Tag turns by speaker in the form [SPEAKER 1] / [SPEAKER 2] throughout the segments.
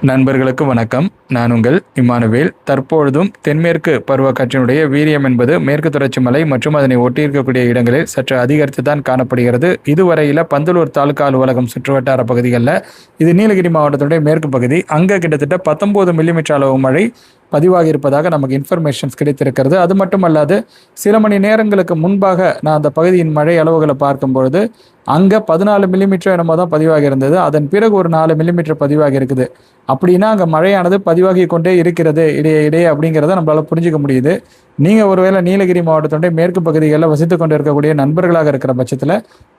[SPEAKER 1] நண்பர்களுக்கு வணக்கம். நான் உங்கள் இமானுவேல். தற்பொழுதும் தென்மேற்கு பருவக்காற்றினுடைய வீரியம் என்பது மேற்கு தொடர்ச்சி மலை மற்றும் அதனை ஒட்டியிருக்கக்கூடிய இடங்களில் சற்று அதிகரித்து தான் காணப்படுகிறது. இதுவரையில் பந்தலூர் தாலுகா அலுவலகம் சுற்றுவட்டார பகுதிகளில், இது நீலகிரி மாவட்டத்தினுடைய மேற்கு பகுதி, அங்கே கிட்டத்தட்ட 19 மில்லிமீட்டர் அளவு மழை பதிவாகி இருப்பதாக நமக்கு இன்ஃபர்மேஷன்ஸ் கிடைத்திருக்கிறது. அது மட்டுமல்லாது சில மணி நேரங்களுக்கு முன்பாக நான் அந்த பகுதியின் மழை அளவுகளை பார்க்கும்பொழுது அங்கே 14 மில்லிமீட்டர் என்னமோ தான் பதிவாகி இருந்தது. அதன் பிறகு ஒரு 4 மில்லிமீட்டர் பதிவாகி இருக்குது. அப்படின்னா அங்கே மழையானது பதிவாகி கொண்டே இருக்கிறது இடையே இடையே அப்படிங்கிறத நம்மளால் புரிஞ்சிக்க முடியுது. நீங்கள் ஒருவேளை நீலகிரி மாவட்டத்தினுடைய மேற்கு பகுதிகளில் வசித்து கொண்டு இருக்கக்கூடிய நண்பர்களாக இருக்கிற பட்சத்தில்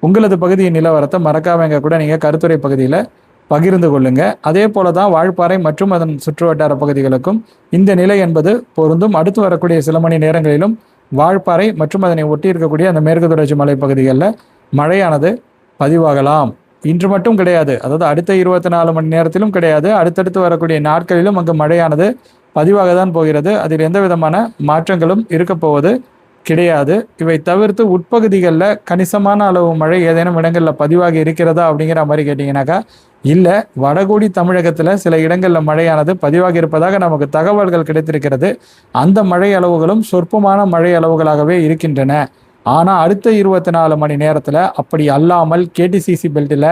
[SPEAKER 1] உங்களது பகுதியின் நிலவரத்தை மறக்காமங்க கூட நீங்கள் கருத்துரை பகுதியில் பகிர்ந்து கொள்ளுங்க. அதே போல தான் வால்பாறை மற்றும் அதன் சுற்றுவட்டார பகுதிகளுக்கும் இந்த நிலை என்பது பொருந்தும். அடுத்து வரக்கூடிய சில மணி நேரங்களிலும் வால்பாறை மற்றும் அதனை ஒட்டி இருக்கக்கூடிய அந்த மேற்கு தொடர்ச்சி மலை பகுதிகளில் மழையானது பதிவாகலாம். இன்று மட்டும் கிடையாது, அதாவது அடுத்த 24 மணி நேரத்திலும் கிடையாது, அடுத்தடுத்து வரக்கூடிய நாட்களிலும் அங்கு மழையானது பதிவாக தான் போகிறது. அதில் எந்த விதமான மாற்றங்களும் இருக்க போவது கிடையாது. இவை தவிர்த்து உட்பகுதிகளில் கணிசமான அளவு மழை ஏதேனும் இடங்களில் பதிவாகி இருக்கிறதா அப்படிங்கிற மாதிரி கேட்டிங்கனாக்கா இல்லை. வடகோடி தமிழகத்தில் சில இடங்களில் மழையானது பதிவாகி இருப்பதாக நமக்கு தகவல்கள் கிடைத்திருக்கிறது. அந்த மழை அளவுகளும் சொற்பமான மழை அளவுகளாகவே இருக்கின்றன. ஆனால் அடுத்த 24 மணி நேரத்தில் அப்படி அல்லாமல் கேடிசிசி பெல்ட்டில்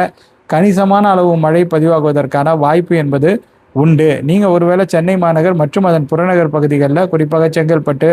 [SPEAKER 1] கணிசமான அளவு மழை பதிவாகுவதற்கான வாய்ப்பு என்பது உண்டு. நீங்கள் ஒருவேளை சென்னை மாநகர் மற்றும் அதன் புறநகர் பகுதிகளில், குறிப்பாக செங்கல்பட்டு,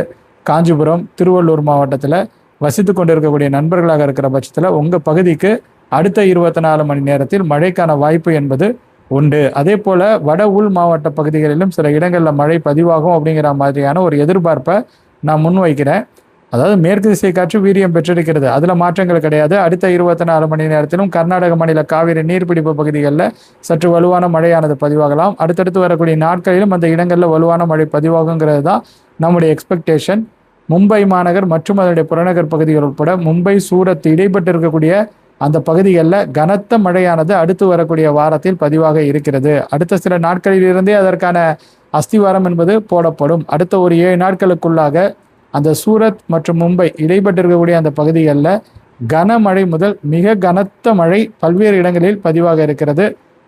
[SPEAKER 1] காஞ்சிபுரம், திருவள்ளூர் மாவட்டத்தில் வசித்து கொண்டு இருக்கக்கூடிய நண்பர்களாக இருக்கிற பட்சத்தில் உங்கள் பகுதிக்கு அடுத்த 24 மணி நேரத்தில் மழைக்கான வாய்ப்பு என்பது உண்டு. அதே போல் வட உள் மாவட்ட பகுதிகளிலும் சில இடங்களில் மழை பதிவாகும் அப்படிங்கிற மாதிரியான ஒரு எதிர்பார்ப்பை நான் முன்வைக்கிறேன். அதாவது மேற்கு திசை காற்று வீரியம் பெற்றிருக்கிறது, அதில் மாற்றங்கள் கிடையாது. அடுத்த 24 மணி நேரத்திலும் கர்நாடக மாநில காவிரி நீர்பிடிப்பு பகுதிகளில் சற்று வலுவான மழையானது பதிவாகலாம். அடுத்தடுத்து வரக்கூடிய நாட்களிலும் அந்த இடங்களில் வலுவான மழை பதிவாகுங்கிறது தான் நம்முடைய எக்ஸ்பெக்டேஷன். மும்பை மாநகர் மற்றும் அதனுடைய புறநகர் பகுதிகள் உட்பட மும்பை, சூரத் இடைப்பட்டு இருக்கக்கூடிய அந்த பகுதிகளில் கனத்த மழையானது அடுத்து வரக்கூடிய வாரத்தில் பதிவாக இருக்கிறது. அடுத்த சில நாட்களிலிருந்தே அதற்கான அஸ்திவாரம் என்பது போடப்படும். அடுத்த ஒரு 7 நாட்களுக்குள்ளாக அந்த சூரத் மற்றும் மும்பை இடைப்பட்டிருக்கக்கூடிய அந்த பகுதிகளில் கனமழை முதல் மிக கனத்த மழை பல்வேறு இடங்களில் பதிவாக இருக்கிறது.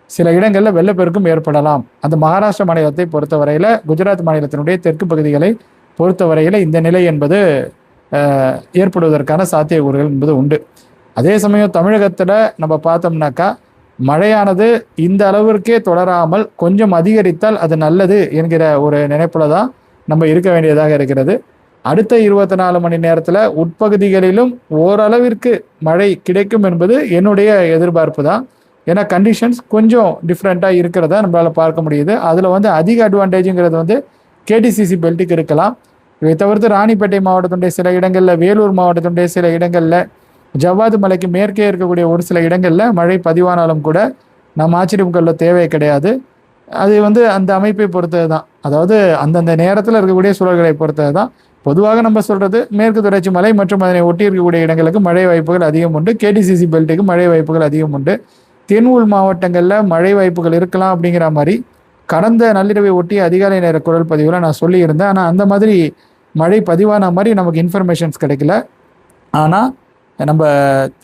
[SPEAKER 1] சில இடங்களில் வெள்ளப்பெருக்கும் ஏற்படலாம். அந்த மகாராஷ்டிரா மாநிலத்தை பொறுத்தவரையில், குஜராத் மாநிலத்தினுடைய தெற்கு பகுதிகளை பொறுத்தவரையில் இந்த நிலை என்பது ஏற்படுவதற்கான சாத்தியக்கூறுகள் என்பது உண்டு. அதே சமயம் தமிழகத்தில் நம்ம பார்த்தோம்னாக்கா மழையானது இந்த அளவிற்கே தொடராமல் கொஞ்சம் அதிகரித்தால் அது நல்லது என்கிற ஒரு நினைப்பில் தான் நம்ம இருக்க வேண்டியதாக இருக்கிறது. அடுத்த 24 மணி நேரத்தில் உட்பகுதிகளிலும் ஓரளவிற்கு மழை கிடைக்கும் என்பது என்னுடைய எதிர்பார்ப்பு தான். ஏன்னா கண்டிஷன்ஸ் கொஞ்சம் டிஃப்ரெண்ட்டாக இருக்கிறதா நம்மளால் பார்க்க முடியுது. அதில் அதிக அட்வான்டேஜுங்கிறது கேடிசிசி பெல்ட்டுக்கு இருக்கலாம். இவை தவிர்த்து ராணிப்பேட்டை மாவட்டத்துடைய சில இடங்களில், வேலூர் மாவட்டத்துடைய சில இடங்களில், ஜவ்வாது மலைக்கு மேற்கே இருக்கக்கூடிய ஒரு சில இடங்களில் மழை பதிவானாலும் கூட நம்ம ஆச்சரியம் கொள்ள தேவை கிடையாது. அது அந்த அமைப்பை பொறுத்தது தான், அதாவது அந்தந்த நேரத்தில் இருக்கக்கூடிய சூழல்களை பொறுத்தது தான். பொதுவாக நம்ம சொல்கிறது மேற்கு தொடர்ச்சி மலை மற்றும் அதனை ஒட்டி இருக்கக்கூடிய இடங்களுக்கு மழை வாய்ப்புகள் அதிகம் உண்டு. கேடிசிசி பெல்ட்டுக்கு மழை வாய்ப்புகள் அதிகம் உண்டு. தென் உள் மாவட்டங்களில் மழை வாய்ப்புகள் இருக்கலாம் அப்படிங்கிற மாதிரி கடந்த நள்ளிரவை ஒட்டி அதிகாலை நேர குரல் பதிவில் நான் சொல்லியிருந்தேன். ஆனால் அந்த மாதிரி மழை பதிவான மாதிரி நமக்கு இன்ஃபர்மேஷன்ஸ் கிடைக்கல. ஆனால் நம்ம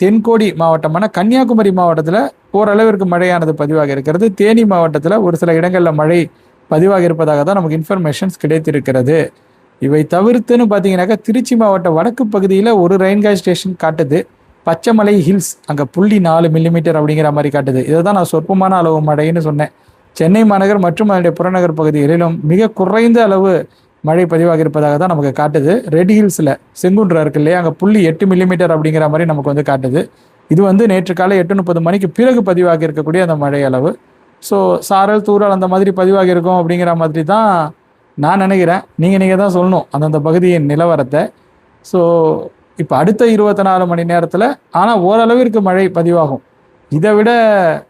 [SPEAKER 1] தென்கோடி மாவட்டமான கன்னியாகுமரி மாவட்டத்தில் ஓரளவிற்கு மழையானது பதிவாக இருக்கிறது. தேனி மாவட்டத்தில் ஒரு சில இடங்களில் மழை பதிவாக இருப்பதாக தான் நமக்கு இன்ஃபர்மேஷன்ஸ் கிடைத்திருக்கிறது. இவை தவிர்த்துன்னு பார்த்தீங்கன்னாக்கா திருச்சி மாவட்ட வடக்கு பகுதியில் ஒரு ரெயின்காய் ஸ்டேஷன் காட்டுது. பச்சைமலை ஹில்ஸ் அங்கே 0.4 மில்லிமீட்டர் அப்படிங்கிற மாதிரி காட்டுது. இதை தான் நான் சொற்பமான அளவு மழைன்னு சொன்னேன். சென்னை மாநகர் மற்றும் அதனுடைய புறநகர் பகுதிகளிலும் மிக குறைந்த அளவு மழை பதிவாக இருப்பதாக தான் நமக்கு காட்டுது. ரெட் ஹில்ஸில் செங்குன்றம் இருக்கு இல்லையா, அங்கே 0.8 மில்லிமீட்டர் அப்படிங்கிற மாதிரி நமக்கு காட்டுது. இது நேற்று காலை 8:30 மணிக்கு பிறகு பதிவாகி இருக்கக்கூடிய அந்த மழை அளவு. ஸோ சாரல், தூரல் அந்த மாதிரி பதிவாகி இருக்கும் அப்படிங்கிற மாதிரி தான் நான் நினைக்கிறேன். நீங்கள் தான் சொல்லணும் அந்தந்த பகுதியின் நிலவரத்தை. ஸோ இப்போ அடுத்த 24 மணி நேரத்தில் ஆனால் ஓரளவிற்கு மழை பதிவாகும். இதை விட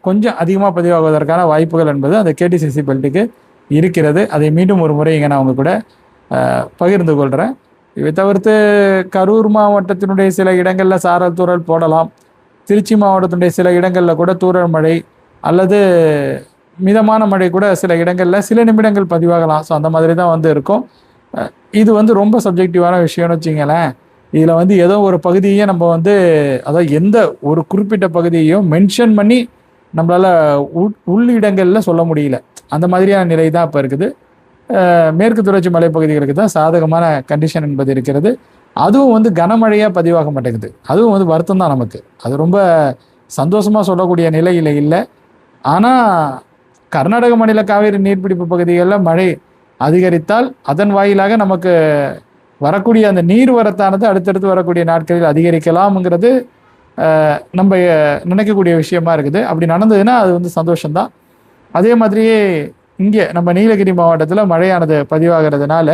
[SPEAKER 1] கொஞ்சம் அதிகமாக பதிவாகுவதற்கான வாய்ப்புகள் என்பது அந்த கேடிசிசி பெல்ட்டுக்கு இருக்கிறது. அதை மீண்டும் ஒரு முறை இங்கே நான் அவங்க கூட பகிர்ந்து கொள்கிறேன். இவை தவிர்த்து கரூர் மாவட்டத்தினுடைய சில இடங்களில் சாரல், தூரல் போடலாம். திருச்சி மாவட்டத்தினுடைய சில இடங்களில் கூட தூரல் மழை அல்லது மிதமான மழை கூட சில இடங்களில் சில நிமிடங்கள் பதிவாகலாம். ஸோ அந்த மாதிரி தான் இருக்கும். இது ரொம்ப சப்ஜெக்டிவான விஷயம்னு வச்சிங்களேன். இதில் ஏதோ ஒரு பகுதியை நம்ம அதாவது எந்த ஒரு குறிப்பிட்ட பகுதியையும் மென்ஷன் பண்ணி நம்மளால் உள்ளிடங்களில் சொல்ல முடியல. அந்த மாதிரியான நிலை தான் இப்போ இருக்குது. மேற்கு தொடர்ச்சி மலைப்பகுதிகளுக்கு தான் சாதகமான கண்டிஷன் என்பது இருக்கிறது. அதுவும் வந்து கனமழையாக பதிவாக மாட்டேங்குது. அதுவும் வந்து வருத்தம் தான் நமக்கு. அது ரொம்ப சந்தோஷமாக சொல்லக்கூடிய நிலையில் இல்லை. ஆனால் கர்நாடக மாநில காவிரி நீர்பிடிப்பு பகுதிகளில் மழை அதிகரித்தால் அதன் வாயிலாக நமக்கு வரக்கூடிய அந்த நீர்வரத்தானது அடுத்தடுத்து வரக்கூடிய நாட்களில் அதிகரிக்கலாம்ங்கிறது நம்ம நினைக்கக்கூடிய விஷயமா இருக்குது. அப்படி நடந்ததுன்னா அது வந்து சந்தோஷம்தான். அதே மாதிரியே இங்கே நம்ம நீலகிரி மாவட்டத்தில் மழையானது பதிவாகிறதுனால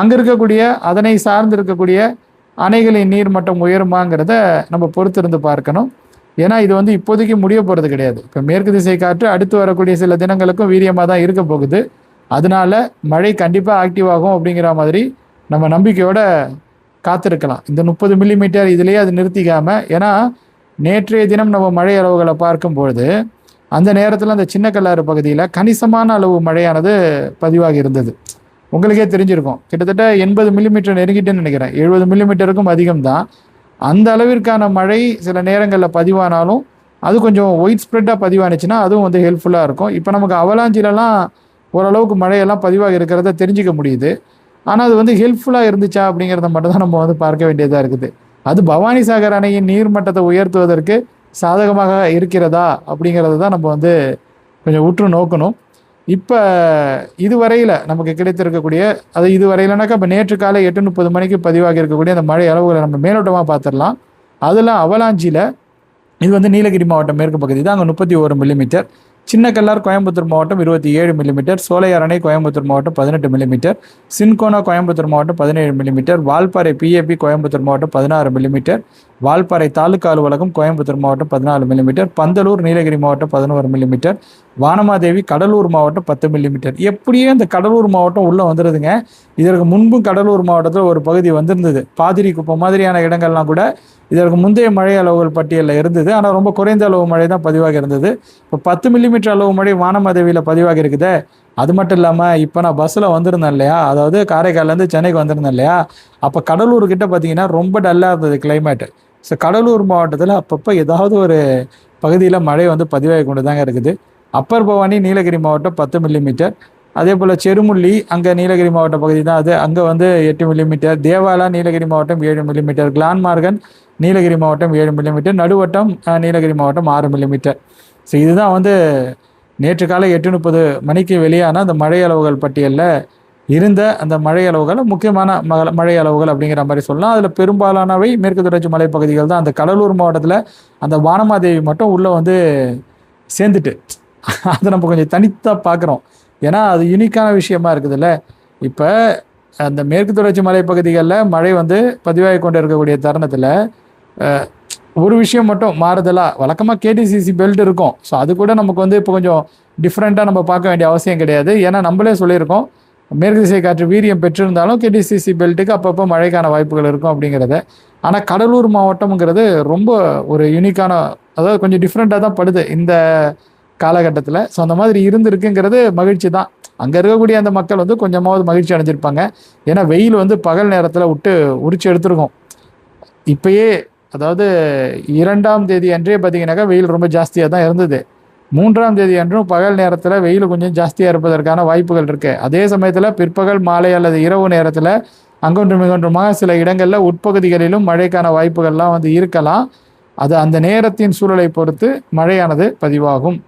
[SPEAKER 1] அங்கே இருக்கக்கூடிய அதனை சார்ந்து இருக்கக்கூடிய அணைகளின் நீர் மட்டம் உயருமாங்கிறத நம்ம பொறுத்திருந்து பார்க்கணும். ஏன்னா இது வந்து இப்போதைக்கு முடிய போகிறது கிடையாது. இப்போ மேற்கு திசை காற்று அடுத்து வரக்கூடிய சில தினங்களுக்கும் வீரியமாக தான் இருக்க போகுது. அதனால மழை கண்டிப்பாக ஆக்டிவ் ஆகும் அப்படிங்கிற மாதிரி நம்ம நம்பிக்கையோட காத்திருக்கலாம். இந்த 30 மில்லிமீட்டர் இதுலேயே அது நிறுத்திக்காமல், ஏன்னா நேற்றைய தினம் நம்ம மழை அளவுகளை பார்க்கும்பொழுது அந்த நேரத்தில் அந்த சின்ன கல்லாறு பகுதியில் கணிசமான அளவு மழையானது பதிவாகி இருந்தது. உங்களுக்கே தெரிஞ்சிருக்கும், கிட்டத்தட்ட 80 மில்லிமீட்டர் நெருங்கிட்டேன்னு நினைக்கிறேன். 70 மில்லிமீட்டருக்கும் அதிகம் தான். அந்த அளவிற்கான மழை சில நேரங்களில் பதிவானாலும் அது கொஞ்சம் ஒயிட் ஸ்ப்ரெட்டாக பதிவானுச்சுன்னா அதுவும் வந்து ஹெல்ப்ஃபுல்லாக இருக்கும். இப்போ நமக்கு அவலாஞ்சிலலாம் ஓரளவுக்கு மழையெல்லாம் பதிவாக இருக்கிறத தெரிஞ்சிக்க முடியுது. ஆனால் அது வந்து ஹெல்ப்ஃபுல்லாக இருந்துச்சா அப்படிங்கிறத மட்டும் தான் நம்ம வந்து பார்க்க வேண்டியதாக இருக்குது. அது பவானி சாகர் அணையின் நீர்மட்டத்தை உயர்த்துவதற்கு சாதகமாக இருக்கிறதா அப்படிங்கிறது தான் நம்ம வந்து கொஞ்சம் உற்று நோக்கணும். இப்போ இதுவரையில் நமக்கு கிடைத்திருக்கக்கூடிய அது இதுவரையிலனாக்கா இப்போ நேற்று காலை 8:30 மணிக்கு பதிவாகி இருக்கக்கூடிய அந்த மழை அளவுகளை நம்ம மேலோட்டமாக பார்த்துடலாம். அதில் அவலாஞ்சியில் இது வந்து நீலகிரி மாவட்டம் மேற்கு பகுதி தான், அங்கே 31 மில்லிமீட்டர். சின்ன கல்லார் கோயம்புத்தூர் மாவட்டம் 27 மில்லிமீட்டர். சோலையார் அணை கோயம்புத்தூர் மாவட்டம் 18 மில்லிமீட்டர். சின்கோனா கோயம்புத்தூர் மாவட்டம் 17 மில்லிமீட்டர். வால்பாறை பிஏபி கோயம்புத்தூர் மாவட்டம் 16 மில்லிமீட்டர். வால்பாறை தாலுக்கா அலுவலகம் கோயம்புத்தூர் மாவட்டம் 14 மில்லிமீட்டர். பந்தலூர் நீலகிரி மாவட்டம் 11 மில்லிமீட்டர். வானமாதேவி கடலூர் மாவட்டம் 10 மில்லிமீட்டர். எப்படியே இந்த கடலூர் மாவட்டம் உள்ளே வந்துடுதுங்க. இதற்கு முன்பும் கடலூர் மாவட்டத்தில் ஒரு பகுதி வந்திருந்தது. பாதிரி குப்பம் மாதிரியான இடங்கள்லாம் கூட இதற்கு முந்தைய மழை அளவுகள் பட்டியலில் இருந்தது. ஆனால் ரொம்ப குறைந்த அளவு மழை தான் பதிவாக இருந்தது. இப்போ 10 மில்லிமீட்டர் அளவு மழை வானமாதேவியில் பதிவாக இருக்குது. அது மட்டும் இல்லாமல் இப்போ நான் பஸ்ஸில் வந்திருந்தேன் இல்லையா, அதாவது காரைக்கால்லேருந்து சென்னைக்கு வந்திருந்தேன் இல்லையா, அப்போ கடலூர்கிட்ட பார்த்தீங்கன்னா ரொம்ப டல்லாக இருந்தது கிளைமேட்டு. ஸோ கடலூர் மாவட்டத்தில் அப்பப்போ ஏதாவது ஒரு பகுதியில் மழை வந்து பதிவாகி கொண்டு தாங்க இருக்குது. அப்பர் பவானி நீலகிரி மாவட்டம் 10 மில்லிமீட்டர். அதே போல் செருமுள்ளி அங்கே நீலகிரி மாவட்ட பகுதி தான் அது, அங்கே வந்து 8 மில்லிமீட்டர். தேவாலா நீலகிரி மாவட்டம் 7 மில்லிமீட்டர். கிளான்மார்கன் நீலகிரி மாவட்டம் 7 மில்லிமீட்டர். நடுவட்டம் நீலகிரி மாவட்டம் 6 மில்லிமீட்டர். ஸோ இதுதான் வந்து நேற்று காலை 8:30 மணிக்கு வெளியான அந்த மழை அளவுகள் பட்டியலில் இருந்த அந்த மழை அளவுகள், முக்கியமான மழை அளவுகள் அப்படிங்கிற மாதிரி சொல்லலாம். அதில் பெரும்பாலானவை மேற்கு தொடர்ச்சி மலைப்பகுதிகள் தான். அந்த கடலூர் மாவட்டத்தில் அந்த வானமாதேவி மட்டும் உள்ளே வந்து சேர்ந்துட்டு அதை நம்ம கொஞ்சம் தனித்தாக பார்க்குறோம். ஏன்னா அது யூனிக்கான விஷயமா இருக்குதுல்ல. இப்போ அந்த மேற்கு தொடர்ச்சி மலைப்பகுதிகளில் மழை வந்து பதிவாகி கொண்டு இருக்கக்கூடிய தருணத்தில் ஒரு விஷயம் மட்டும் மாறுதலாக, வழக்கமாக கேடிசிசி பெல்ட் இருக்கும். ஸோ அது கூட நமக்கு வந்து இப்போ கொஞ்சம் டிஃப்ரெண்ட்டாக நம்ம பார்க்க வேண்டிய அவசியம் கிடையாது. ஏன்னா நம்மளே சொல்லியிருக்கோம், மேற்கு திசை காற்று வீரியம் பெற்றிருந்தாலும் கேடிசிசி பெல்ட்டுக்கு அப்பப்போ மழைக்கான வாய்ப்புகள் இருக்கும் அப்படிங்கிறத. ஆனால் கடலூர் மாவட்டம்ங்கிறது ரொம்ப ஒரு யூனிக்கான, அதாவது கொஞ்சம் டிஃப்ரெண்ட்டாக தான் படுது இந்த காலகட்டத்தில். ஸோ அந்த மாதிரி இருந்திருக்குங்கிறது மகிழ்ச்சி தான். அங்கே இருக்கக்கூடிய அந்த மக்கள் வந்து கொஞ்சமாவது மகிழ்ச்சி அடைஞ்சிருப்பாங்க. ஏன்னா வெயில் வந்து பகல் நேரத்தில் விட்டு உரிச்சு எடுத்துருக்கோம். இப்பயே அதாவது 2ஆம் தேதி அன்றே பார்த்தீங்கன்னாக்கா வெயில் ரொம்ப ஜாஸ்தியாக தான் இருந்தது. 3ஆம் தேதி அன்றும் பகல் நேரத்தில் வெயில் கொஞ்சம் ஜாஸ்தியாக இருப்பதற்கான வாய்ப்புகள் இருக்குது. அதே சமயத்தில் பிற்பகல் மாலை அல்லது இரவு நேரத்தில் அங்கொன்றும் இங்கொன்றுமாக சில இடங்களில் உட்பகுதிகளிலும் மழைக்கான வாய்ப்புகள்லாம் வந்து இருக்கலாம். அது அந்த நேரத்தின் சூழலை பொறுத்து மழையானது பதிவாகும்.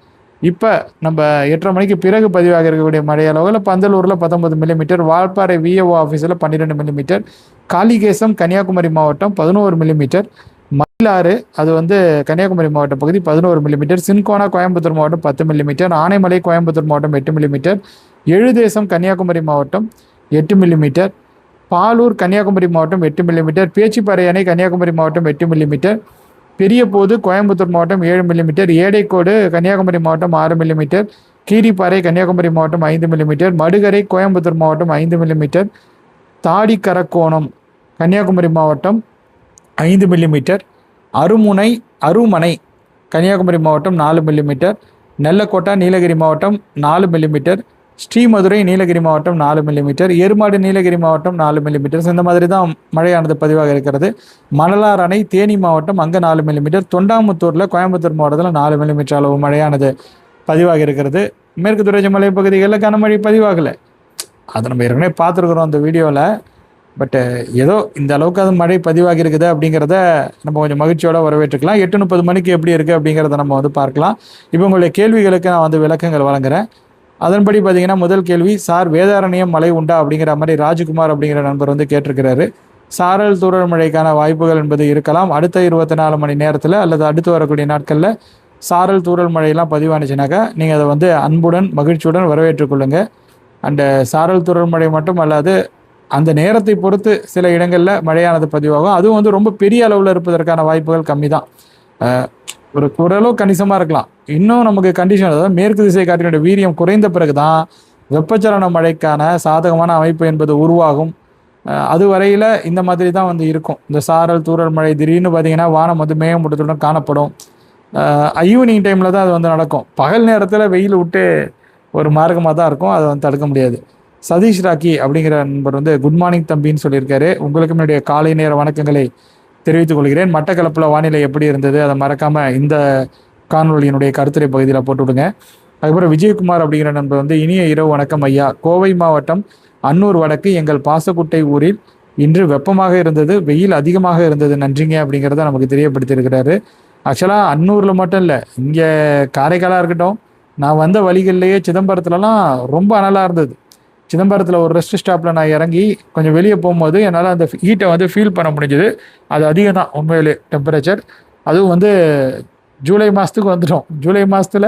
[SPEAKER 1] இப்போ நம்ம 8:30 மணிக்கு பிறகு பதிவாக இருக்கக்கூடிய மழை அளவுகள் பந்தலூரில் 19 மில்லிமீட்டர். வால்பாறை விஏஓ ஆஃபீஸில் 12 மில்லிமீட்டர். காளிகேசம் கன்னியாகுமரி மாவட்டம் 11 மில்லிமீட்டர். மயிலாறு அது வந்து கன்னியாகுமரி மாவட்ட பகுதி 11 மில்லிமீட்டர். சின்கோனா கோயம்புத்தூர் மாவட்டம் 10 மில்லிமீட்டர். ஆனைமலை கோயம்புத்தூர் மாவட்டம் 8 மில்லிமீட்டர். எழுதேசம் கன்னியாகுமரி மாவட்டம் 8 மில்லிமீட்டர். பாலூர் கன்னியாகுமரி மாவட்டம் 8 மில்லிமீட்டர். பேச்சிப்பாறை அணை கன்னியாகுமரி மாவட்டம் 8 மில்லிமீட்டர். பெரிய போது கோயம்புத்தூர் மாவட்டம் 7 மில்லிமீட்டர். ஏடைக்கோடு கன்னியாகுமரி மாவட்டம் 6 மில்லிமீட்டர். கீரிப்பாறை கன்னியாகுமரி மாவட்டம் 5 மில்லிமீட்டர். மடுகரை கோயம்புத்தூர் மாவட்டம் 5 மில்லிமீட்டர். தாடிக்கரக்கோணம் கன்னியாகுமரி மாவட்டம் 5 மில்லிமீட்டர். அருமனை கன்னியாகுமரி மாவட்டம் 4 மில்லிமீட்டர். நெல்லக்கோட்டா நீலகிரி மாவட்டம் 4 மில்லிமீட்டர். ஸ்ரீமதுரை நீலகிரி மாவட்டம் 4 மில்லிமீட்டர், எருமாடு நீலகிரி மாவட்டம் 4 மில்லிமீட்டர், இந்த மாதிரி தான் மழையானது பதிவாக இருக்கிறது. மணலார் அணை தேனி மாவட்டம் அங்கே 4 மில்லிமீட்டர், தொண்டாமுத்தூரில் கோயம்புத்தூர் மாவட்டத்தில் 4 மில்லிமீட்டர் அளவு மழையானது பதிவாக இருக்கிறது. மேற்கு தொடர்ச்சி மலைப்பகுதிகளில் கனமழை பதிவாகலை, அதை நம்ம ஏற்கனவே பார்த்துருக்குறோம் அந்த வீடியோவில். பட்டு ஏதோ இந்த அளவுக்கு அது மழை பதிவாகி இருக்குது அப்படிங்கிறத நம்ம கொஞ்சம் மகிழ்ச்சியோடு வரவேற்றுக்கலாம். 8:30 மணிக்கு எப்படி இருக்குது அப்படிங்கிறத நம்ம வந்து பார்க்கலாம். இப்போ உங்களுடைய கேள்விகளுக்கு நான் வந்து விளக்கங்கள் வழங்குறேன். அதன்படி பார்த்தீங்கன்னா முதல் கேள்வி, சார் வேதாரண்யம் மழை உண்டா அப்படிங்கிற மாதிரி ராஜ்குமார் அப்படிங்கிற நண்பர் வந்து கேட்டிருக்கிறாரு. சாரல் தூறல் மழைக்கான வாய்ப்புகள் என்பது இருக்கலாம். அடுத்த 24 மணி நேரத்தில் அல்லது அடுத்து வரக்கூடிய நாட்களில் சாரல் தூறல் மழையெல்லாம் பதிவானுச்சுனாக்கா நீங்கள் அதை வந்து அன்புடன் மகிழ்ச்சியுடன் வரவேற்றுக்கொள்ளுங்கள். அண்டு சாரல் தூறல் மழை மட்டும் அல்லாது அந்த நேரத்தை பொறுத்து சில இடங்களில் மழையானது பதிவாகும். அதுவும் வந்து ரொம்ப பெரிய அளவில் இருப்பதற்கான வாய்ப்புகள் கம்மி தான். ஓரளவு கணிசமாக இருக்கலாம். இன்னும் நமக்கு கண்டிஷன், அதாவது மேற்கு திசை காற்றினுடைய வீரியம் குறைந்த பிறகு தான் வெப்பச்சலன மழைக்கான சாதகமான அமைப்பு என்பது உருவாகும். அது வரையில் இந்த மாதிரி தான் வந்து இருக்கும். இந்த சாரல் தூறல் மழை திடீர்னு பார்த்தீங்கன்னா வானம் வந்து மேகமூட்டத்துடன் காணப்படும். ஈவினிங் டைமில் தான் அது வந்து நடக்கும். பகல் நேரத்தில் வெயில் விட்டு ஒரு மார்க்கமாக தான் இருக்கும், அதை வந்து தடுக்க முடியாது. சதீஷ் ராக்கி அப்படிங்கிற நண்பர் வந்து குட் மார்னிங் தம்பின்னு சொல்லியிருக்காரு. உங்களுக்கு என்னுடைய காலை நேர வணக்கங்களை தெரிவித்துக் கொள்கிறேன். மட்டக்களப்பில் வானிலை எப்படி இருந்தது அதை மறக்காமல் இந்த காணொலியினுடைய கருத்துரை பகுதியில் போட்டு விடுங்க. அதுக்கப்புறம் விஜயகுமார் அப்படிங்கிற நண்பர் வந்து இனிய இரவு வணக்கம் ஐயா, கோவை மாவட்டம் அன்னூர் வடக்கு எங்கள் பாசக்குட்டை ஊரில் இன்று வெப்பமாக இருந்தது, வெயில் அதிகமாக இருந்தது, நன்றிங்க அப்படிங்கிறத நமக்கு தெரியப்படுத்தியிருக்கிறாரு. ஆக்சுவலாக அன்னூரில் மட்டும் இல்லை, இங்கே காரைக்காலாக இருக்கட்டும், நான் வந்த வழிகள்லேயே சிதம்பரத்துலலாம் ரொம்ப அனலாக இருந்தது. சிதம்பரத்தில் ஒரு ரெஸ்ட் ஸ்டாப்பில் நான் இறங்கி கொஞ்சம் வெளியே போகும்போது என்னால் அந்த ஹீட்டை வந்து ஃபீல் பண்ண முடிஞ்சுது. அது அதிகம் தான் உண்மையிலே டெம்பரேச்சர். அதுவும் வந்து ஜூலை மாதத்துக்கு வந்துட்டோம். ஜூலை மாதத்தில்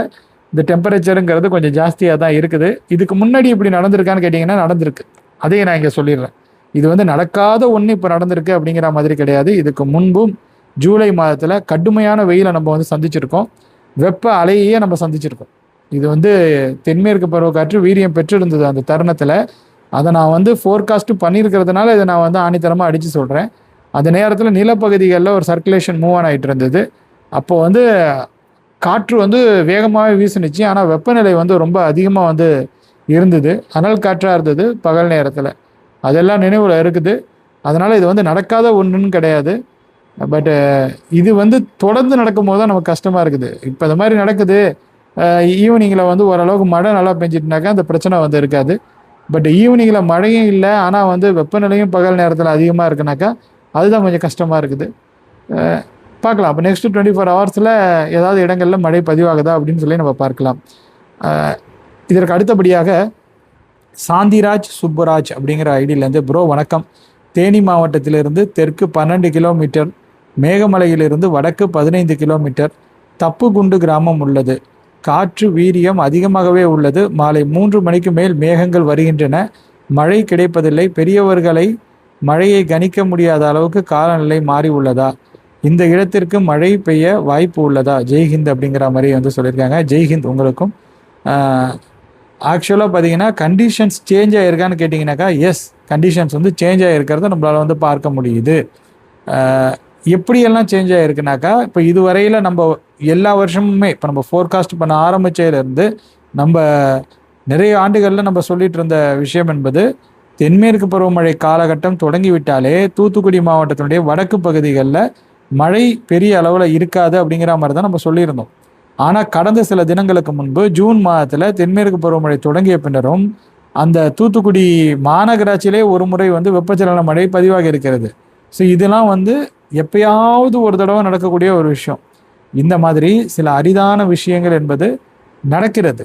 [SPEAKER 1] இந்த டெம்பரேச்சருங்கிறது கொஞ்சம் ஜாஸ்தியாக தான் இருக்குது. இதுக்கு முன்னாடி இப்படி நடந்திருக்கான்னு கேட்டிங்கன்னா நடந்திருக்கு. அதையே நான் இங்கே சொல்லிடுறேன். இது வந்து நடக்காத ஒன்று இப்போ நடந்திருக்கு அப்படிங்கிற மாதிரி கிடையாது. இதுக்கு முன்பும் ஜூலை மாதத்தில் கடுமையான வெயிலை நம்ம வந்து சந்திச்சிருக்கோம், வெப்ப அலையே நம்ம சந்திச்சிருக்கோம். இது வந்து தென்மேற்கு பருவக்காற்று வீரியம் பெற்றிருந்தது அந்த தருணத்தில். அதை நான் வந்து ஃபோர்காஸ்ட்டு பண்ணியிருக்கிறதுனால இதை நான் வந்து ஆணித்தரமாக அடித்து சொல்கிறேன். அந்த நேரத்தில் நிலப்பகுதிகளில் ஒரு சர்க்குலேஷன் மூவ் ஆன் ஆகிட்டு இருந்தது. அப்போ வந்து காற்று வந்து வேகமாகவே வீசுனுச்சு, ஆனால் வெப்பநிலை வந்து ரொம்ப அதிகமாக வந்து இருந்தது, அனல் காற்றாக இருந்தது பகல் நேரத்தில். அதெல்லாம் நினைவில் இருக்குது. அதனால் இது வந்து நடக்காத ஒன்றுன்னு கிடையாது. பட்டு இது வந்து தொடர்ந்து நடக்கும் போது தான் நமக்கு கஷ்டமாக இருக்குது. இப்போ இந்த மாதிரி நடக்குது, ஈவினிங்கில் வந்து ஓரளவுக்கு மழை நல்லா பெஞ்சிட்டுனாக்கா அந்த பிரச்சனை வந்து இருக்காது. பட் ஈவினிங்கில் மழையும் இல்லை, ஆனால் வந்து வெப்பநிலையும் பகல் நேரத்தில் அதிகமாக இருக்குனாக்கா அதுதான் கொஞ்சம் கஷ்டமாக இருக்குது. பார்க்கலாம். அப்போ நெக்ஸ்ட்டு 24 ஹவர்ஸில் ஏதாவது இடங்களில் மழை பதிவாகுதா அப்படின்னு சொல்லி நம்ம பார்க்கலாம். இதற்கு அடுத்தபடியாக சாந்திராஜ் சுப்புராஜ் அப்படிங்கிற ஐடியிலேருந்து, ப்ரோ வணக்கம், தேனி மாவட்டத்திலிருந்து தெற்கு 12 கிலோமீட்டர், மேகமலையிலிருந்து வடக்கு 15 கிலோமீட்டர் தப்புகுண்டு கிராமம் உள்ளது. காற்று வீரியம் அதிகமாகவே உள்ளது. மாலை 3 மணிக்கு மேல் மேகங்கள் வருகின்றன, மழை கிடைப்பதில்லை. பெரியவர்களை மழையை கணிக்க முடியாத அளவுக்கு காலநிலை மாறி உள்ளதா? இந்த இடத்திற்கு மழை பெய்ய வாய்ப்பு உள்ளதா? ஜெய்ஹிந்த் அப்படிங்கிற மாதிரி வந்து சொல்லியிருக்காங்க. ஜெய்ஹிந்த் உங்களுக்கும். ஆக்சுவலாக பார்த்தீங்கன்னா கண்டிஷன்ஸ் சேஞ்ச் ஆகிருக்கான்னு கேட்டிங்கனாக்கா எஸ், கண்டிஷன்ஸ் வந்து சேஞ்ச் ஆகிருக்கிறத நம்மளால் வந்து பார்க்க முடியுது. எப்படியெல்லாம் சேஞ்ச் ஆகிருக்குனாக்கா, இப்போ இதுவரையில் நம்ம எல்லா வருஷமுமே இப்போ நம்ம ஃபோர்காஸ்ட் பண்ண ஆரம்பித்ததுலேருந்து நம்ம நிறைய ஆண்டுகளில் நம்ம சொல்லிட்டு இருந்த விஷயம் என்பது, தென்மேற்கு பருவமழை காலகட்டம் தொடங்கிவிட்டாலே தூத்துக்குடி மாவட்டத்தினுடைய வடக்கு பகுதிகளில் மழை பெரிய அளவில் இருக்காது அப்படிங்கிற மாதிரி தான் நம்ம சொல்லியிருந்தோம். ஆனால் கடந்த சில தினங்களுக்கு முன்பு ஜூன் மாதத்தில் தென்மேற்கு பருவமழை தொடங்கிய பின்னரும் அந்த தூத்துக்குடி மாநகராட்சியிலே ஒரு முறை வந்து வெப்பச்சலன மழை பதிவாகி இருக்கிறது. ஸோ இதெல்லாம் வந்து எப்பயாவது ஒரு தடவை நடக்கக்கூடிய ஒரு விஷயம். இந்த மாதிரி சில அரிதான விஷயங்கள் என்பது நடக்கிறது.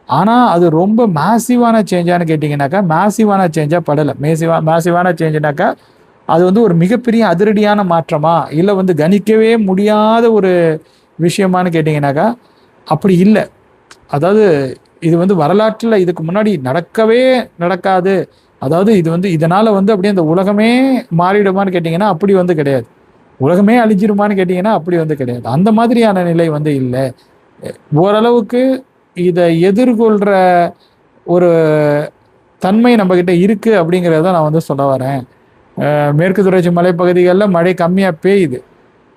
[SPEAKER 1] ஆனால் அது ரொம்ப மேசிவான சேஞ்சான்னு கேட்டிங்கனாக்கா மேசிவான சேஞ்சாக படலை. மேசிவான சேஞ்சுனாக்கா அது வந்து ஒரு மிகப்பெரிய அதிரடியான மாற்றமா, இல்லை வந்து கணிக்கவே முடியாத ஒரு விஷயமானு கேட்டிங்கனாக்கா அப்படி இல்லை. அதாவது இது வந்து வரலாற்றில் இதுக்கு முன்னாடி நடக்கவே நடக்காது, அதாவது இது வந்து இதனால் வந்து அப்படியே அந்த உலகமே மாறிடுமான்னு கேட்டிங்கன்னா அப்படி வந்து கிடையாது. உலகமே அழிஞ்சிருமான்னு கேட்டிங்கன்னா அப்படி வந்து கிடையாது. அந்த மாதிரியான நிலை வந்து இல்லை. ஓரளவுக்கு இதை எதிர்கொள்கிற ஒரு தன்மை நம்மக்கிட்ட இருக்குது அப்படிங்கிறத நான் வந்து சொல்ல வரேன். மேற்கு தொடர்ச்சி மலைப்பகுதிகளில் மழை கம்மியாக பெய்யுது,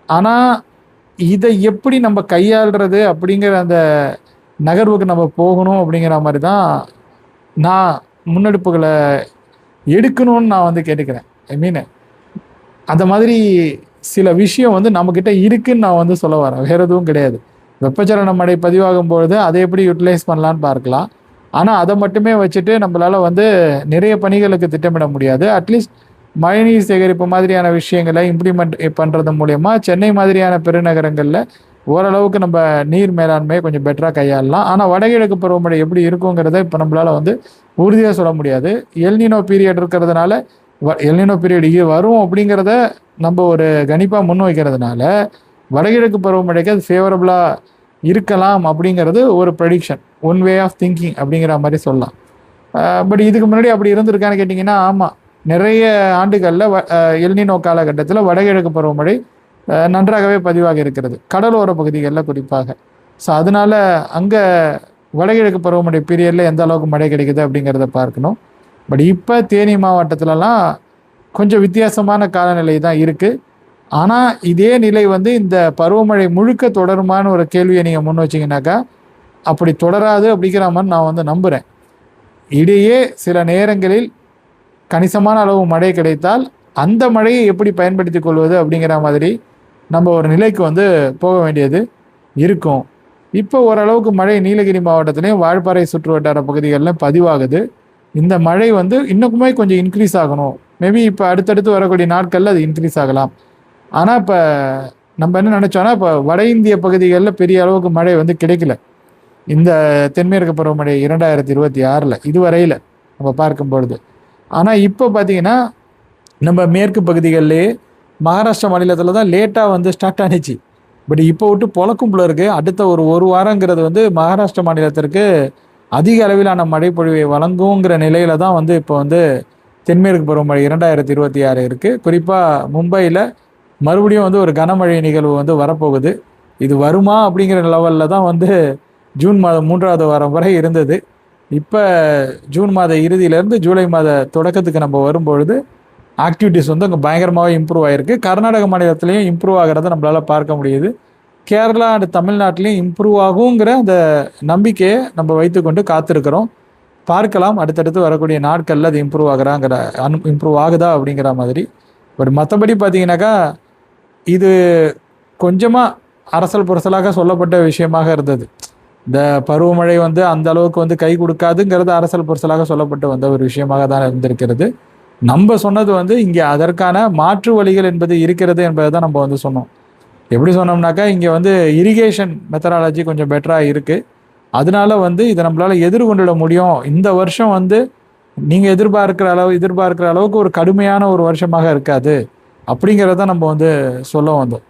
[SPEAKER 1] ஆனால் இதை எப்படி நம்ம கையாளுறது அப்படிங்கிற அந்த நகர்வுக்கு நம்ம போகணும் அப்படிங்கிற மாதிரி தான் நான் முன்னெடுப்புகளை எடுக்கணும்னு நான் வந்து கேட்டுக்கிறேன். ஐ மீன் அந்த மாதிரி சில விஷயம் வந்து நம்மக்கிட்ட இருக்குன்னு நான் வந்து சொல்ல வரேன், வேறு எதுவும் கிடையாது. வெப்பச்சலன மழை பதிவாகும் பொழுது அதை எப்படி யூட்டிலைஸ் பண்ணலான்னு பார்க்கலாம். ஆனால் அதை மட்டுமே வச்சுட்டு நம்மளால் வந்து நிறைய பணிகளுக்கு திட்டமிட முடியாது. அட்லீஸ்ட் மழைநீர் சேகரிப்பு மாதிரியான விஷயங்களை இம்ப்ளிமெண்ட் பண்ணுறது மூலயமா சென்னை மாதிரியான பெருநகரங்களில் ஓரளவுக்கு நம்ம நீர் மேலாண்மையை கொஞ்சம் பெட்டராக கையாளலாம். ஆனால் வடகிழக்கு பருவமழை எப்படி இருக்குங்கிறத இப்போ நம்மளால் வந்து உறுதியாக சொல்ல முடியாது. எல்னினோ பீரியட் இருக்கிறதுனால எல்னினோ பீரியட் வரும் அப்படிங்கிறத நம்ம ஒரு கணிப்பாக முன் வைக்கிறதுனால வடகிழக்கு பருவமழைக்கு அது ஃபேவரபுளாக இருக்கலாம் அப்படிங்கிறது ஒரு prediction, one way of thinking அப்படிங்கிற மாதிரி சொல்லலாம். பட் இதுக்கு முன்னாடி அப்படி இருந்திருக்கான்னு கேட்டிங்கன்னா ஆமாம், நிறைய ஆண்டுகளில் எல்னினோ காலகட்டத்தில் வடகிழக்கு பருவமழை நன்றாகவே பதிவாக இருக்கிறது, கடலோர பகுதிகளில் குறிப்பாக. ஸோ அதனால் அங்கே வடகிழக்கு பருவமழை பீரியடில் எந்த அளவுக்கு மழை கிடைக்குது அப்படிங்கிறத பார்க்கணும். பட் இப்போ தேனி மாவட்டத்திலலாம் கொஞ்சம் வித்தியாசமான காலநிலை தான் இருக்குது. ஆனால் இதே நிலை வந்து இந்த பருவமழை முழுக்க தொடருமான ஒரு கேள்வியை நீங்கள் முன் வச்சிங்கனாக்கா அப்படி தொடராது அப்படிங்கிற மாதிரி நான் வந்து நம்புகிறேன். இடையே சில நேரங்களில் கணிசமான அளவு மழை கிடைத்தால் அந்த மழையை எப்படி பயன்படுத்தி கொள்வது அப்படிங்கிற மாதிரி நம்ம ஒரு நிலைக்கு வந்து போக வேண்டியது இருக்கும். இப்போ ஓரளவுக்கு மழை நீலகிரி மாவட்டத்திலையும் வால்பாறை சுற்று வட்டார பகுதிகளில் பதிவாகுது. இந்த மழை வந்து இன்னுமே கொஞ்சம் இன்க்ரீஸ் ஆகணும். மேபி இப்போ அடுத்தடுத்து வரக்கூடிய நாட்களில் அது இன்க்ரீஸ் ஆகலாம். ஆனால் இப்போ நம்ம என்ன நினச்சோன்னா, இப்போ வட இந்திய பகுதிகளில் பெரிய அளவுக்கு மழை வந்து கிடைக்கல இந்த தென்மேற்கு பருவமழை 2026 இதுவரையில் நம்ம பார்க்கும் பொழுது. ஆனால் இப்போ பார்த்திங்கன்னா நம்ம மேற்கு பகுதிகளிலே மகாராஷ்டிரா மாநிலத்தில் தான் லேட்டாக வந்து ஸ்டார்ட் ஆனிச்சு. பட் இப்போ விட்டு பொழக்கும் போல இருக்குது. அடுத்த ஒரு வாரங்கிறது வந்து மகாராஷ்டிரா மாநிலத்திற்கு அதிக அளவிலான மழைப்பொழிவை வழங்குங்கிற நிலையில தான் வந்து இப்போ வந்து தென்மேற்கு பருவமழை 2026 இருக்குது. குறிப்பாக மும்பையில் மறுபடியும் வந்து ஒரு கனமழை நிகழ்வு வந்து வரப்போகுது. இது வருமா அப்படிங்கிற லெவலில் தான் வந்து ஜூன் மாதம் 3வது வாரம் வரை இருந்தது. இப்போ ஜூன் மாத இறுதியிலேருந்து ஜூலை மாத தொடக்கத்துக்கு நம்ம வரும்பொழுது ஆக்டிவிட்டிஸ் வந்து அங்கே பயங்கரமாகவே இம்ப்ரூவ் ஆகிருக்கு. கர்நாடக மாநிலத்திலையும் இம்ப்ரூவ் ஆகிறத நம்மளால் பார்க்க முடியுது. கேரளா அண்ட் தமிழ்நாட்டிலையும் இம்ப்ரூவ் ஆகுங்கிற அந்த நம்பிக்கையை நம்ம வைத்துக்கொண்டு காத்திருக்கிறோம். பார்க்கலாம் அடுத்தடுத்து வரக்கூடிய நாட்களில் அது இம்ப்ரூவ் ஆகுதா அப்படிங்கிற மாதிரி. பட் மற்றபடி பார்த்தீங்கன்னாக்கா இது கொஞ்சமாக அரசல் புரசலாக சொல்லப்பட்ட விஷயமாக இருந்தது. இந்த பருவமழை வந்து அந்த அளவுக்கு வந்து கை கொடுக்காதுங்கிறது அரசல் புரசலாக சொல்லப்பட்டு வந்த ஒரு விஷயமாக தான் இருந்திருக்கிறது. நம்ம சொன்னது வந்து இங்கே அதற்கான மாற்று வழிகள் என்பது இருக்கிறது என்பதை தான் நம்ம வந்து சொன்னோம். எப்படி சொன்னோம்னாக்கா இங்கே வந்து இரிகேஷன் மெத்தடாலஜி கொஞ்சம் பெட்டராக இருக்குது. அதனால வந்து இதை நம்மளால் எதிர்கொண்டுட முடியும். இந்த வருஷம் வந்து நீங்கள் எதிர்பார்க்குற அளவுக்கு ஒரு கடுமையான ஒரு வருஷமாக இருக்காது அப்படிங்கிறத நம்ம வந்து சொல்ல வந்தோம்.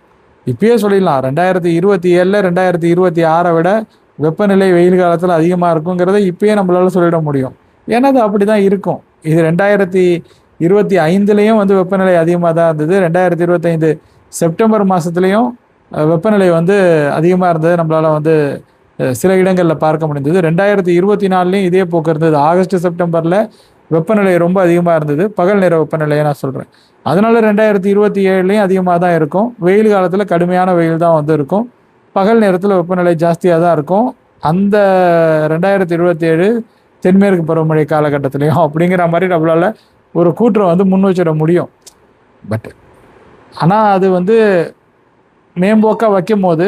[SPEAKER 1] இப்பயே சொல்லிடலாம், 2027 2026 விட வெப்பநிலை வெயில் காலத்தில் அதிகமாக இருக்குங்கிறத இப்பயே நம்மளால சொல்லிட முடியும். ஏன்னா அது அப்படி தான் இருக்கும். இது 2025 வந்து வெப்பநிலை அதிகமாக தான் இருந்தது. 2025 செப்டம்பர் மாதத்துலேயும் வெப்பநிலை வந்து அதிகமாக இருந்தது, நம்மளால் வந்து சில இடங்களில் பார்க்க முடிந்தது. 2024 இதே போக்கு இருந்தது. ஆகஸ்ட் செப்டம்பரில் வெப்பநிலை ரொம்ப அதிகமாக இருந்தது, பகல் நேர வெப்பநிலையை நான் சொல்கிறேன். அதனால 2027 அதிகமாக தான் இருக்கும். வெயில் காலத்தில் கடுமையான வெயில் தான் வந்து இருக்கும், பகல் நேரத்தில் வெப்பநிலை ஜாஸ்தியாக தான் இருக்கும். அந்த 2027 தென்மேற்கு பருவமழை காலகட்டத்திலையும் அப்படிங்கிற மாதிரி நம்மளால் ஒரு கூற்றம் வந்து முன் வச்சிட முடியும். பட் ஆனால் அது வந்து மேம்போக்காக வைக்கும் போது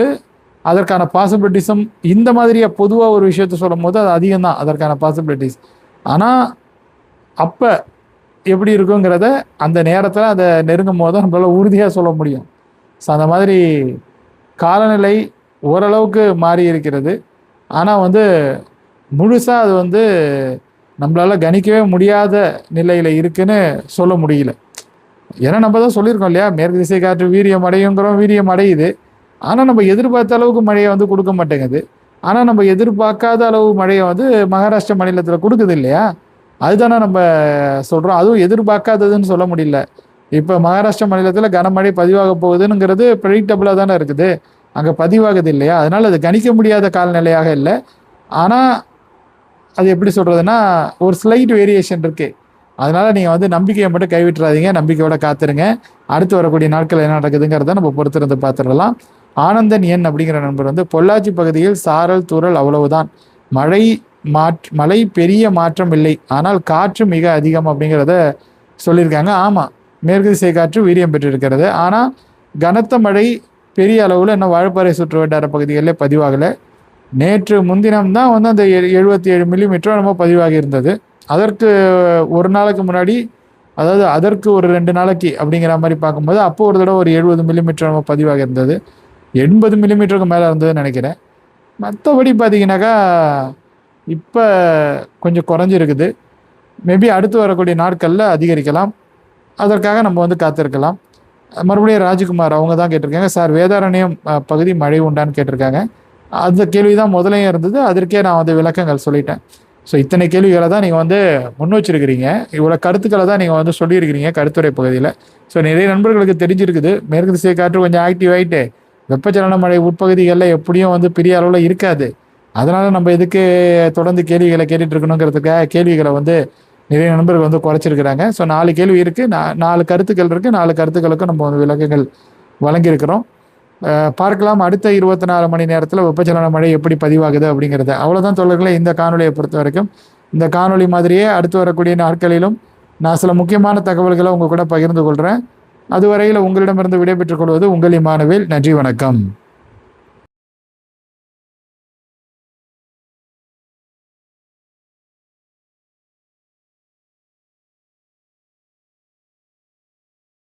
[SPEAKER 1] அதற்கான பாசிபிலிட்டிஸும் இந்த மாதிரியாக பொதுவாக ஒரு விஷயத்த சொல்லும் போது அது அதிகம்தான் அதற்கான பாசிபிலிட்டிஸ். ஆனால் அப்போ எப்படி இருக்குங்கிறத அந்த நேரத்தில் அதை நெருங்கும் போது தான் நம்மளால் உறுதியாக சொல்ல முடியும். ஸோ அந்த மாதிரி காலநிலை ஓரளவுக்கு மாறி இருக்கிறது. ஆனால் வந்து முழுசாக அது வந்து நம்மளால் கணிக்கவே முடியாத நிலையில் இருக்குன்னு சொல்ல முடியல. ஏன்னா நம்ம தான் சொல்லியிருக்கோம் இல்லையா, மேற்கு திசை காற்று வீரியம் அடையுங்கிறோம், வீரியம் அடையுது. ஆனால் நம்ம எதிர்பார்த்த அளவுக்கு மழையை வந்து கொடுக்க மாட்டேங்குது. ஆனால் நம்ம எதிர்பார்க்காத அளவு மழையை வந்து மகாராஷ்டிரா மாநிலத்தில் கொடுக்குது இல்லையா, அதுதானே நம்ம சொல்கிறோம். அதுவும் எதிர்பார்க்காததுன்னு சொல்ல முடியல. இப்போ மகாராஷ்டிரா மாநிலத்தில் கனமழை பதிவாக போகுதுங்கிறது ப்ரெடிக்டபுளாக தானே இருக்குது, அங்கே பதிவாகுது இல்லையா. அதனால் அது கணிக்க முடியாத காலநிலையாக இல்லை. ஆனால் அது எப்படி சொல்கிறதுனா ஒரு ஸ்லைட் வேரியேஷன் இருக்குது. அதனால் நீங்கள் வந்து நம்பிக்கையை மட்டும் கைவிட்டுறாதீங்க, நம்பிக்கையோட காத்துருங்க. அடுத்து வரக்கூடிய நாட்கள் என்ன நடக்குதுங்கிறத நம்ம பொறுத்திருந்து பார்த்துடலாம். ஆனந்தன் என் அப்படிங்கிற நண்பர் வந்து பொள்ளாச்சி பகுதியில் சாரல் தூறல் அவ்வளவுதான், மழை மழை பெரிய மாற்றம் இல்லை, ஆனால் காற்று மிக அதிகம் அப்படிங்கிறத சொல்லியிருக்காங்க. ஆமாம், மேற்கு திசை காற்று வீரியம் பெற்றிருக்கிறது. ஆனால் கனத்த மழை பெரிய அளவில் இன்னும் வாழப்பாறை சுற்று வட்டார பகுதிகளில் பதிவாகலை. நேற்று முன்தினம் தான் வந்து அந்த 77 மில்லிமீட்டர் நம்ம பதிவாகி இருந்தது. அதற்கு ஒரு நாளுக்கு முன்னாடி, அதாவது அதற்கு ஒரு 2 நாளைக்கு அப்படிங்கிற மாதிரி பார்க்கும்போது அப்போ ஒரு தடவை ஒரு 70 மில்லிமீட்டர் நம்ம பதிவாகி இருந்தது. 80 மில்லிமீட்டருக்கு மேலே இருந்ததுன்னு நினைக்கிறேன். மற்றபடி பார்த்தீங்கன்னாக்கா இப்போ கொஞ்சம் குறைஞ்சிருக்குது. மேபி அடுத்து வரக்கூடிய நாட்களில் அதிகரிக்கலாம். அதற்காக நம்ம வந்து காத்திருக்கலாம். மறுபடியும் ராஜ்குமார் அவங்க தான் கேட்டிருக்காங்க, சார் வேதாரண்யம் பகுதி மழை உண்டான்னு கேட்டிருக்காங்க. அந்த கேள்வி தான் முதலையும் இருந்தது, அதற்கே நான் வந்து விளக்கங்கள் சொல்லிட்டேன். ஸோ இத்தனை கேள்விகளை தான் நீங்கள் வந்து முன் வச்சிருக்கிறீங்க, இவ்வளோ கருத்துக்களை தான் நீங்கள் வந்து சொல்லியிருக்கிறீங்க கருத்துரை பகுதியில். ஸோ நிறைய நண்பர்களுக்கு தெரிஞ்சிருக்குது, மேற்கு திசை காற்று கொஞ்சம் ஆக்டிவ் ஆகிட்டு வெப்பச்சலன மழை உட்பகுதிகளில் எப்படியும் வந்து பெரிய அளவில் இருக்காது. அதனால் நம்ம எதுக்கு தொடர்ந்து கேள்விகளை கேட்டுட்டு இருக்கணுங்கிறதுக்காக கேள்விகளை வந்து நிறைய நண்பர்கள் வந்து குறைச்சிருக்கிறாங்க. ஸோ 4 கேள்வி இருக்குது, 4 கருத்துக்கள் இருக்குது. 4 கருத்துக்களுக்கும் நம்ம வந்து விளக்கங்கள் வழங்கியிருக்கிறோம். பார்க்கலாம் அடுத்த 24 மணி நேரத்தில் வெப்பச்சலன மழை எப்படி பதிவாகுது அப்படிங்கிறத. அவ்வளோதான் தோழர்களே இந்த காணொலியை பொறுத்த வரைக்கும். இந்த காணொலி மாதிரியே அடுத்து வரக்கூடிய நாட்களிலும் நான் சில முக்கியமான தகவல்களை உங்கள் கூட பகிர்ந்து கொள்கிறேன். அதுவரையில் உங்களிடமிருந்து விடைபெற்றுக் கொள்வது உங்கள் இமானுவேல். நன்றி, வணக்கம்.